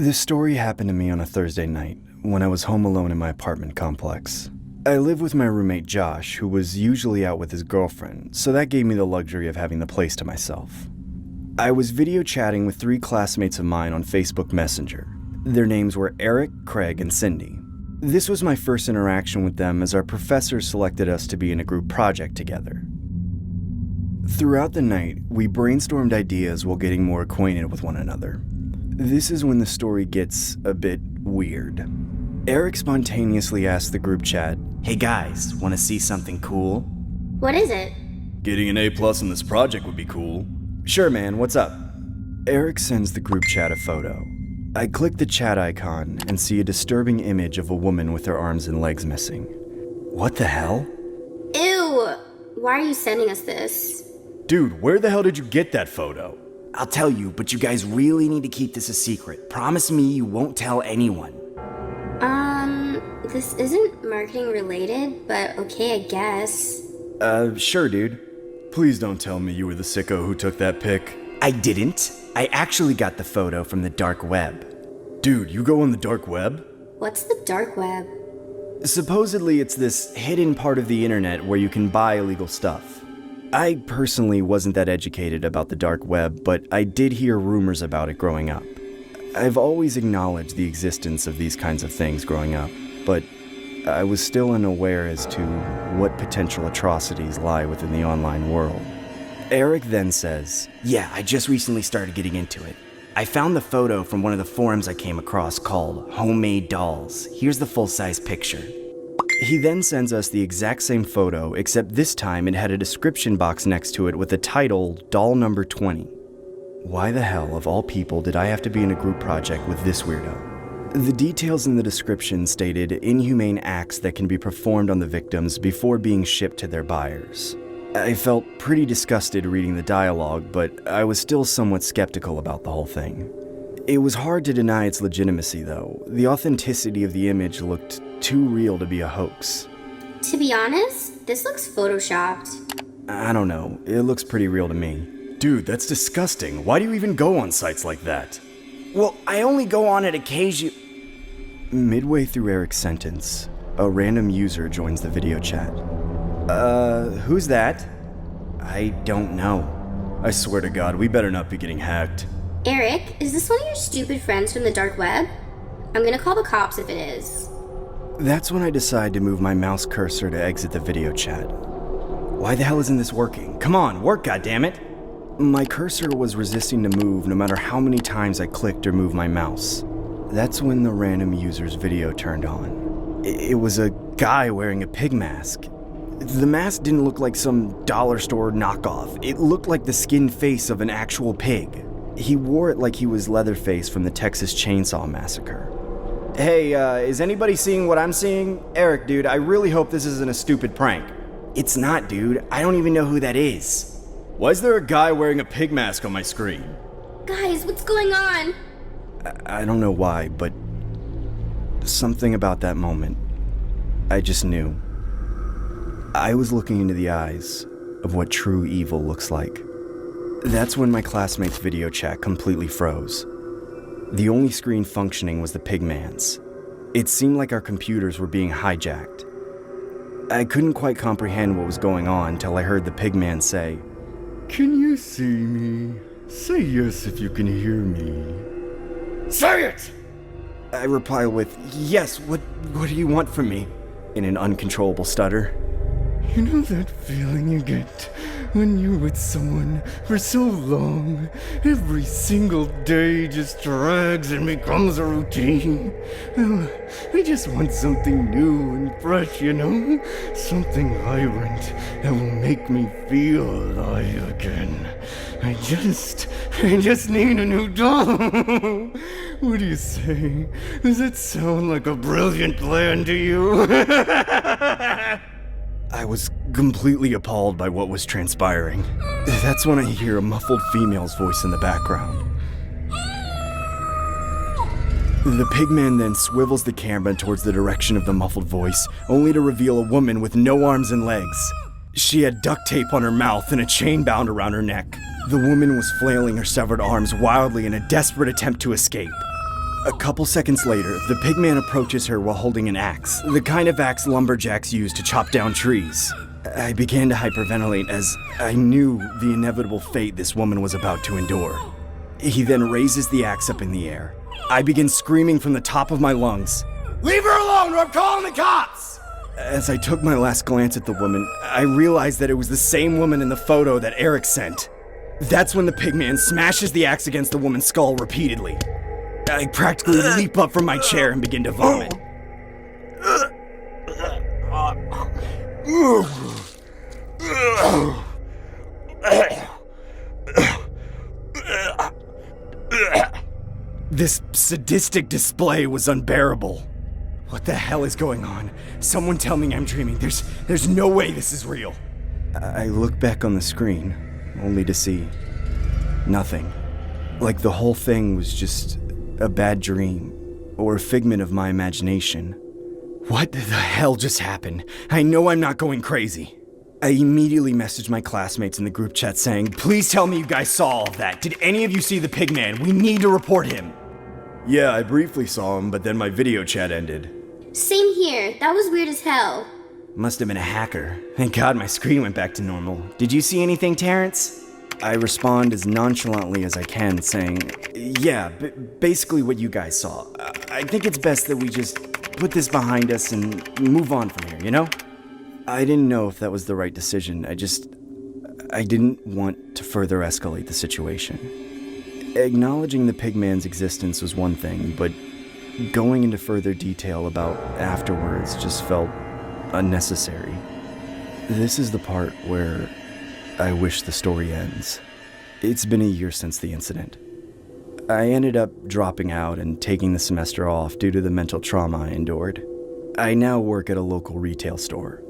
This story happened to me on a Thursday night when I was home alone in my apartment complex. I live with my roommate Josh, who was usually out with his girlfriend, so that gave me the luxury of having the place to myself. I was video chatting with 3 classmates of mine on Facebook Messenger. Their names were Eric, Craig, and Cindy. This was my first interaction with them as our professors selected us to be in a group project together. Throughout the night, we brainstormed ideas while getting more acquainted with one another. This is when the story gets a bit weird. Eric spontaneously asked the group chat, "Hey guys, want to see something cool?" What is it? "Getting an A+ in this project would be cool." "Sure, man, what's up?" Eric sends the group chat a photo. I click the chat icon and see a disturbing image of a woman with her arms and legs missing. What the hell? Ew! Why are you sending us this? Dude, where the hell did you get that photo? I'll tell you, but you guys really need to keep this a secret. Promise me you won't tell anyone. This isn't marketing related, but okay, I guess. Sure, dude. Please don't tell me you were the sicko who took that pic. I didn't. I actually got the photo from the dark web. Dude, you go on the dark web? What's the dark web? Supposedly, it's this hidden part of the internet where you can buy illegal stuff. I personally wasn't that educated about the dark web, but I did hear rumors about it growing up. I've always acknowledged the existence of these kinds of things growing up, but I was still unaware as to what potential atrocities lie within the online world. Eric then says, "Yeah, I just recently started getting into it. I found the photo from one of the forums I came across called Homemade Dolls. Here's the full-size picture." He then sends us the exact same photo, except this time it had a description box next to it with the title, Doll Number 20. Why the hell, of all people, did I have to be in a group project with this weirdo? The details in the description stated inhumane acts that can be performed on the victims before being shipped to their buyers. I felt pretty disgusted reading the dialogue, but I was still somewhat skeptical about the whole thing. It was hard to deny its legitimacy, though. The authenticity of the image looked too real to be a hoax. To be honest, this looks photoshopped. I don't know, it looks pretty real to me. Dude, that's disgusting. Why do you even go on sites like that? Well, I only go on it occasionally. Midway through Eric's sentence, a random user joins the video chat. Who's that? I don't know. I swear to God, we better not be getting hacked. Eric, is this one of your stupid friends from the dark web? I'm gonna call the cops if it is. That's when I decide to move my mouse cursor to exit the video chat. Why the hell isn't this working? Come on, work, goddammit! My cursor was resisting to move no matter how many times I clicked or moved my mouse. That's when the random user's video turned on. It was a guy wearing a pig mask. The mask didn't look like some dollar store knockoff. It looked like the skinned face of an actual pig. He wore it like he was Leatherface from the Texas Chainsaw Massacre. Hey, is anybody seeing what I'm seeing? Eric, dude, I really hope this isn't a stupid prank. It's not, dude. I don't even know who that is. Why is there a guy wearing a pig mask on my screen? Guys, what's going on? I don't know why, but something about that moment, I just knew. I was looking into the eyes of what true evil looks like. That's when my classmate's video chat completely froze. The only screen functioning was the pigman's. It seemed like our computers were being hijacked. I couldn't quite comprehend what was going on till I heard the pigman say, "Can you see me? Say yes if you can hear me." "Say it!" I reply with, "Yes, what do you want from me?" in an uncontrollable stutter. "You know that feeling you get when you're with someone for so long, every single day just drags and becomes a routine? Well, I just want something new and fresh, you know? Something vibrant that will make me feel alive again. I just need a new doll." What do you say? Does that sound like a brilliant plan to you? I was completely appalled by what was transpiring. That's when I hear a muffled female's voice in the background. The pigman then swivels the camera towards the direction of the muffled voice, only to reveal a woman with no arms and legs. She had duct tape on her mouth and a chain bound around her neck. The woman was flailing her severed arms wildly in a desperate attempt to escape. A couple seconds later, the pigman approaches her while holding an axe, the kind of axe lumberjacks use to chop down trees. I began to hyperventilate as I knew the inevitable fate this woman was about to endure. He then raises the axe up in the air. I begin screaming from the top of my lungs, "Leave her alone or I'm calling the cops!" As I took my last glance at the woman, I realized that it was the same woman in the photo that Eric sent. That's when the pigman smashes the axe against the woman's skull repeatedly. I practically leap up from my chair and begin to vomit. This sadistic display was unbearable. What the hell is going on? Someone tell me I'm dreaming. There's no way this is real. I look back on the screen, only to see nothing. Like the whole thing was just a bad dream, or a figment of my imagination. What the hell just happened? I know I'm not going crazy. I immediately messaged my classmates in the group chat saying, "Please tell me you guys saw all of that. Did any of you see the pigman? We need to report him." Yeah, I briefly saw him, but then my video chat ended. Same here. That was weird as hell. Must have been a hacker. Thank God my screen went back to normal. Did you see anything, Terrence? I respond as nonchalantly as I can, saying, "Yeah, basically what you guys saw. I think it's best that we just put this behind us and move on from here, you know?" I didn't know if that was the right decision. I didn't want to further escalate the situation. Acknowledging the pigman's existence was one thing, but going into further detail about afterwards just felt unnecessary. This is the part where I wish the story ends. It's been a year since the incident. I ended up dropping out and taking the semester off due to the mental trauma I endured. I now work at a local retail store.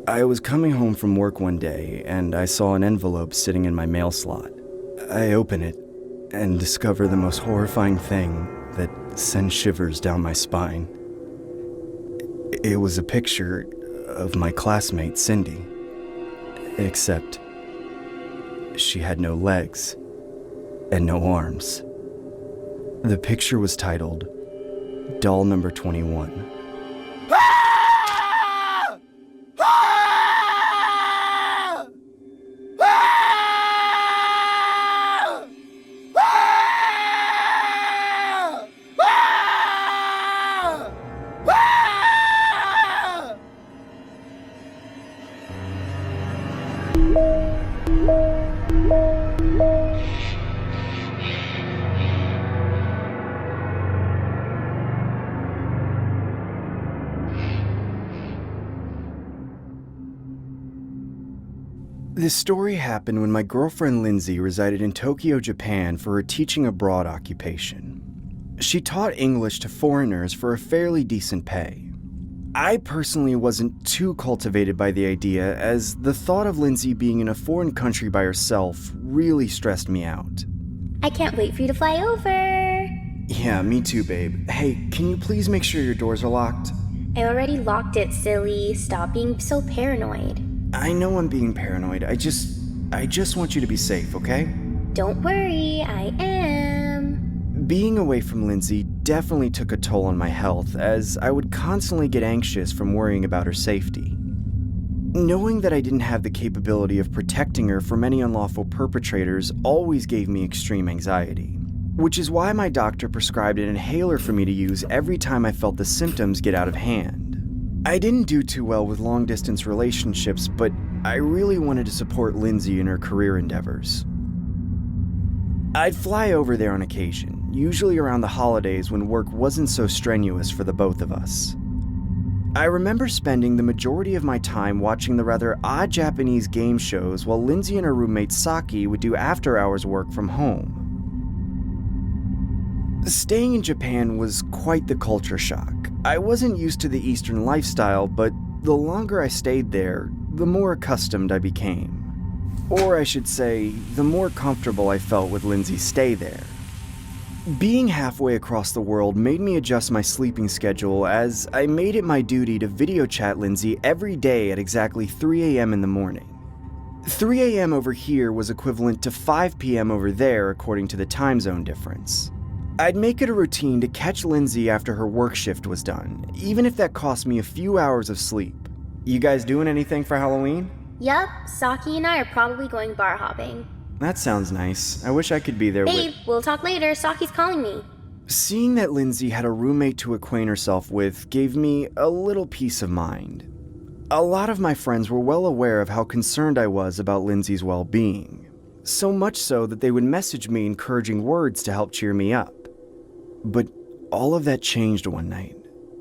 I was coming home from work one day and I saw an envelope sitting in my mail slot. I open it and discover the most horrifying thing that sends shivers down my spine. It was a picture of my classmate, Cindy. Except she had no legs and no arms. The picture was titled Doll Number 21. This story happened when my girlfriend Lindsay resided in Tokyo, Japan for her teaching abroad occupation. She taught English to foreigners for a fairly decent pay. I personally wasn't too cultivated by the idea, as the thought of Lindsay being in a foreign country by herself really stressed me out. I can't wait for you to fly over. Yeah, me too, babe. Hey, can you please make sure your doors are locked? I already locked it, silly. Stop being so paranoid. I know I'm being paranoid. I just want you to be safe, okay? Don't worry, I am. Being away from Lindsay definitely took a toll on my health, as I would constantly get anxious from worrying about her safety. Knowing that I didn't have the capability of protecting her from any unlawful perpetrators always gave me extreme anxiety, which is why my doctor prescribed an inhaler for me to use every time I felt the symptoms get out of hand. I didn't do too well with long-distance relationships, but I really wanted to support Lindsay in her career endeavors. I'd fly over there on occasion, usually around the holidays when work wasn't so strenuous for the both of us. I remember spending the majority of my time watching the rather odd Japanese game shows while Lindsay and her roommate Saki would do after-hours work from home. Staying in Japan was quite the culture shock. I wasn't used to the Eastern lifestyle, but the longer I stayed there, the more accustomed I became. Or I should say, the more comfortable I felt with Lindsay's stay there. Being halfway across the world made me adjust my sleeping schedule, as I made it my duty to video chat Lindsay every day at exactly 3 a.m. in the morning. 3 a.m. over here was equivalent to 5 p.m. over there according to the time zone difference. I'd make it a routine to catch Lindsay after her work shift was done, even if that cost me a few hours of sleep. You guys doing anything for Halloween? Yup, Saki and I are probably going bar hopping. That sounds nice. I wish I could be there Babe, we'll talk later. Saki's calling me. Seeing that Lindsay had a roommate to acquaint herself with gave me a little peace of mind. A lot of my friends were well aware of how concerned I was about Lindsay's well-being, so much so that they would message me encouraging words to help cheer me up. But all of that changed one night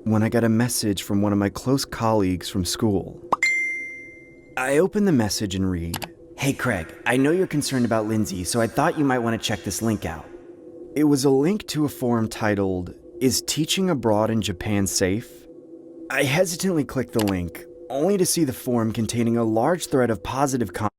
when I got a message from one of my close colleagues from school. I opened the message and read, Hey Craig, I know you're concerned about Lindsay, so I thought you might want to check this link out. It was a link to a forum titled, Is Teaching Abroad in Japan Safe? I hesitantly clicked the link, only to see the forum containing a large thread of positive comments